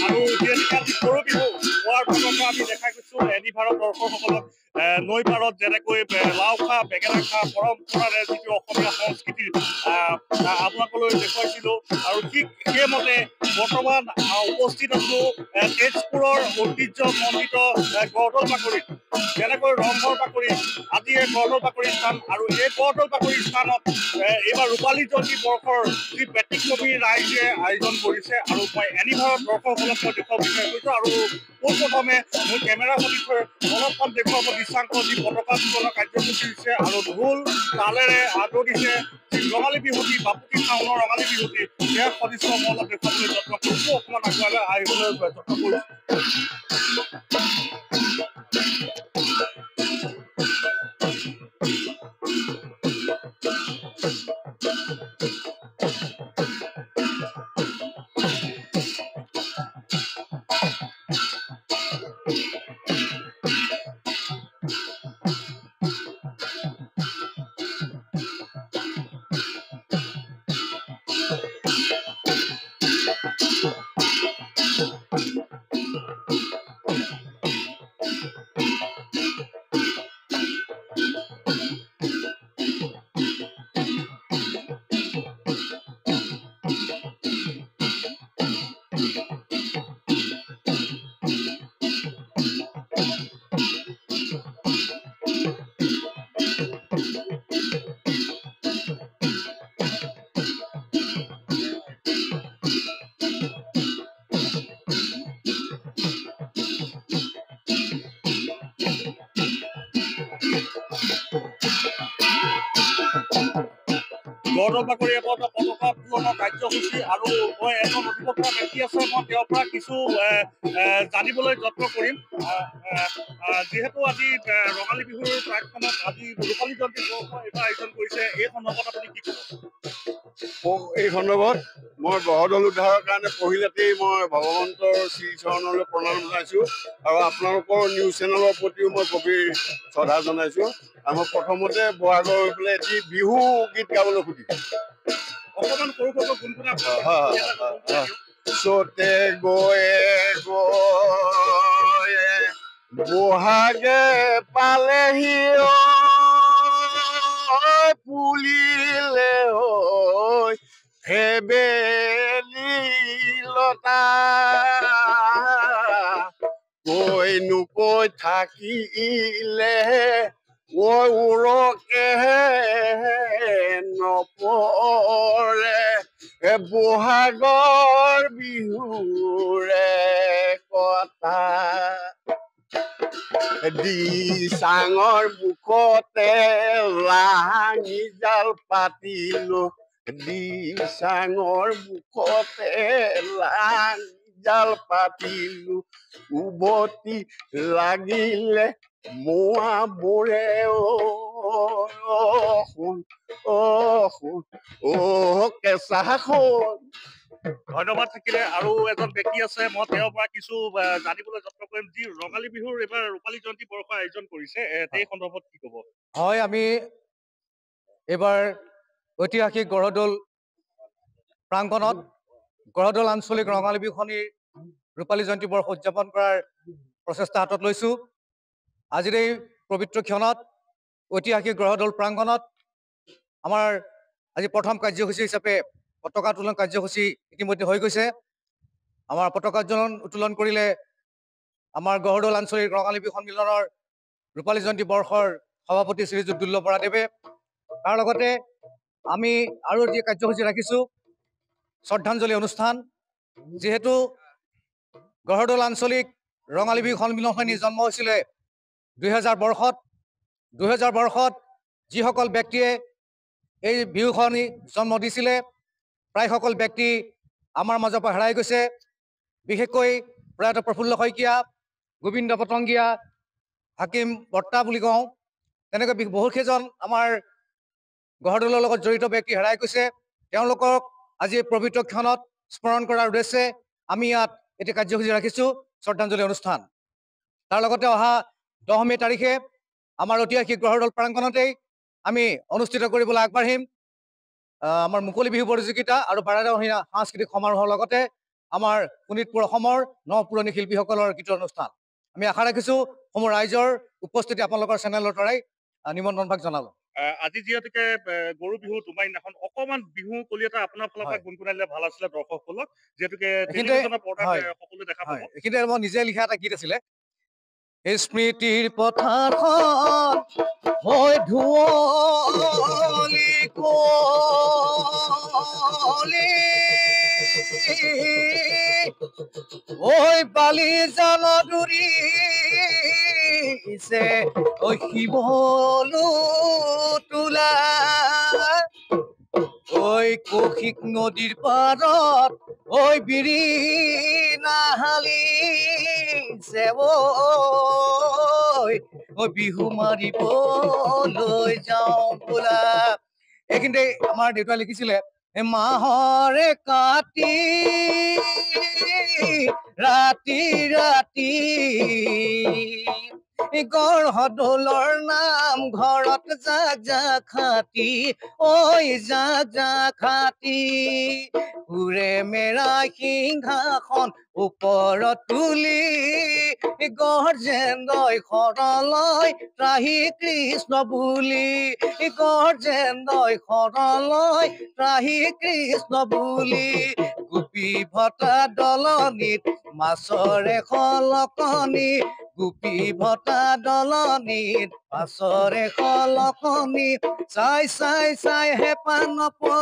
আৰু যিহেতুকে আজি গৰু বিহু হোৱাৰ পাছতে আমি দেখা গৈছো এনি ভাৰত দৰ্শকসকলক নৈ পাৰত যেনেকৈ লাও খা বেঙেনা খা পৰম্পৰাৰে যিটো অসমীয়া সংস্কৃতি আপোনালোকলৈ দেখুৱাইছিলো আৰু ঠিক সেইমতে বৰ্তমান উপস্থিত আছো তেজপুৰৰ ঐতিহ্যমণ্ডিত গড়দল বাকৰিত যেনেকৈ ৰংঘৰ বাকৰি আজি এই গড়দল বাকৰি স্থান আৰু এই গড়দল বাকৰি স্থানত এইবাৰ ৰূপালী জয়ন্তী বৰ্ষৰ যি ব্যতিক্ৰমী ৰাইজে আয়োজন কৰিছে আৰু মই এনি ভাৰত দৰ্শকসকলক মই দেখুৱাব বিচাৰি গৈছো আৰু পোনপ্ৰথমে মোৰ কেমেৰা সতীৰ্থই অলপমান দেখুৱাব দৃশ্যাংক যি পতাকা উত্তোলনৰ কাৰ্যসূচী দিছে আৰু ঢোল তালেৰে আদৰিছে যি ৰঙালী বিহুটি বাপুতি খাওনৰ ৰঙালী বিহুটি ইয়াৰ সদৃশ্য মই অলপ দেখুৱাবলৈ যত্ন কৰিছো অকণমান আগুৱাই আহিবলৈ যত্ন কৰিছো গড়দল বাকৰি এটা পতাকা উত্তোলনৰ কাৰ্যসূচী আৰু মই এজন অধিবক্তা ব্যক্তি আছে মই তেওঁৰ পৰা কিছু জানিবলৈ যত্ন কৰিম যিহেতু আজি ৰঙালী বিহুৰ প্ৰাকখনত আজি ৰূপালী জয়ন্তী বৰ্ষ এইবাৰ আয়োজন কৰিছে এই সন্দৰ্ভত আপুনি কি ক'ব এই সন্দৰ্ভত মই গড়দল উদ্ধাৰৰ কাৰণে পহিলাতেই মই ভগৱন্তৰ শ্ৰীচৰণলৈ প্ৰণাম জনাইছোঁ আৰু আপোনালোকৰ নিউজ চেনেলৰ প্ৰতিও মই গভীৰ শ্ৰদ্ধা জনাইছোঁ আৰু মই প্ৰথমতে বহাগৰ হৈ পেলাই এটি বিহু গীত গাবলৈ খুজিছোঁ অকণমান সৰু সৰু গুণগুণা চতে গৈয়ে গৈয়ে বহাগে পালেহি পুলিলে হেবেলি লতা কৈ নুকৈ থাকিলে উৰকে নপৰে বহাগৰ বিহুৰে কথা দিচাঙৰ মুখতে লাঙি জাল পাতিলো দিচাঙৰ মুখতে লাঙি জাল পাতিলো উভতি লাগিলে মোৱা বোৰে কেঁচা সোণ ধন্যবাদ থাকিলে আৰু এজন ব্যক্তি আছে মই তেওঁৰ পৰা কিছু জানিবলৈ যত্ন কৰিম যি ৰঙালী বিহুৰ এইবাৰ ৰূপালী জয়ন্তী বৰ্ষ আয়োজন কৰিছে এই সন্দৰ্ভত কি ক'ব হয় আমি এইবাৰ ঐতিহাসিক গড়দল প্ৰাংগণত গড়দল আঞ্চলিক ৰঙালী বিহুখনিৰ ৰূপালী জয়ন্তী বৰ্ষ উদযাপন কৰাৰ প্ৰচেষ্টা হাতত লৈছোঁ আজিৰ এই পবিত্ৰ ক্ষণত ঐতিহাসিক গড়দল প্ৰাংগণত আমাৰ আজি প্ৰথম কাৰ্যসূচী হিচাপে পতাকা উত্তোলন কাৰ্যসূচী ইতিমধ্যে হৈ গৈছে আমাৰ পতাকা উত্তোলন কৰিলে আমাৰ গড়দল আঞ্চলিক ৰঙালী বিহু সন্মিলনৰ ৰূপালী জয়ন্তী বৰ্ষৰ সভাপতি শ্ৰীযুত দুৰ্লভ বৰাদেৱে তাৰ লগতে আমি আৰু যি কাৰ্যসূচী ৰাখিছোঁ শ্ৰদ্ধাঞ্জলি অনুষ্ঠান যিহেতু গড়দল আঞ্চলিক ৰঙালী বিহু সন্মিলনখনি জন্ম হৈছিলে 2000 বৰ্ষত যিসকল ব্যক্তিয়ে এই বিহুখনি জন্ম দিছিলে প্ৰায়সকল ব্যক্তি আমাৰ মাজৰ পৰা হেৰাই গৈছে বিশেষকৈ প্ৰয়াত প্ৰফুল্ল শইকীয়া গোবিন্দ পটংগীয়া হাকিম বৰ্তা বুলি কওঁ তেনেকৈ বহুকেইজন আমাৰ গড়দলৰ লগত জড়িত ব্যক্তি হেৰাই গৈছে তেওঁলোকক আজি পবিত্ৰ ক্ষণত স্মৰণ কৰাৰ উদ্দেশ্যে আমি ইয়াত এটি কাৰ্যসূচী ৰাখিছোঁ শ্ৰদ্ধাঞ্জলি অনুষ্ঠান তাৰ লগতে অহা 10 মে তাৰিখে আমাৰ ঐতিহাসিক গড়দল প্ৰাংগণতেই আমি অনুষ্ঠিত কৰিবলৈ আগবাঢ়িম আমাৰ মুকলি বিহু প্ৰতিযোগিতা আৰু বাৰেৰহণীয়া সাংস্কৃতিক সমাৰোহৰ লগতে আমাৰ শোণিতপুৰ অসমৰ নপুৰণি শিল্পীসকলৰ গীতৰ অনুষ্ঠান। আমি আশা ৰাখিছোঁ সমূহ ৰাইজৰ উপস্থিতি আপোনালোকৰ চেনেলৰ দ্বাৰাই নিমন্ত্ৰণভাগ জনালোঁ। আজি যিহেতুকে গৰু বিহু তোমাৰ দিনাখন অকমান বিহু কলিয়তা আপোনাৰ ফালৰ পৰা গুণগুণাই ভাল আছিলে দৰ্শকসকলক, যিহেতুকে টেলিভিছনৰ পৰ্দাত সকলোৱে দেখা পাব। এইখিনিতে মই নিজে লিখা এটা গীত আছিলে। স্মৃতিৰ পথাৰখন হৈ ধুৱলি কুঁৱলী, ঐ বালি জালদুৰি ঐ শিৱলো তোলা, ঐ কৌশিক নদীৰ পাৰত ঐ বিৰিণাহালি বিহু মাৰিবলৈ যাওঁ বোলা। এইখিনিতে আমাৰ দেউতাই লিখিছিলে, মাহৰে কাটি ৰাতি ৰাতি গড়দৌলৰ নাম ঘৰত জাক জাক খাতি, ঐ জাক জাক খাতি, উৰে মেৰা সিংহাসন ওপৰত তুলি, গৰ্জেন্দ্ৰই শৰণলৈ ত্ৰাহি কৃষ্ণ বুলি, গৰ্জেন্দ্ৰই শৰণলৈ ত্ৰাহি কৃষ্ণ বুলি, গোপী ভটা দলনিত মাছৰে খলকনি, গোপী ভটা দলনিত মাছৰে খলকনি, চাই চাই চাই হেঁপাহ নপৰে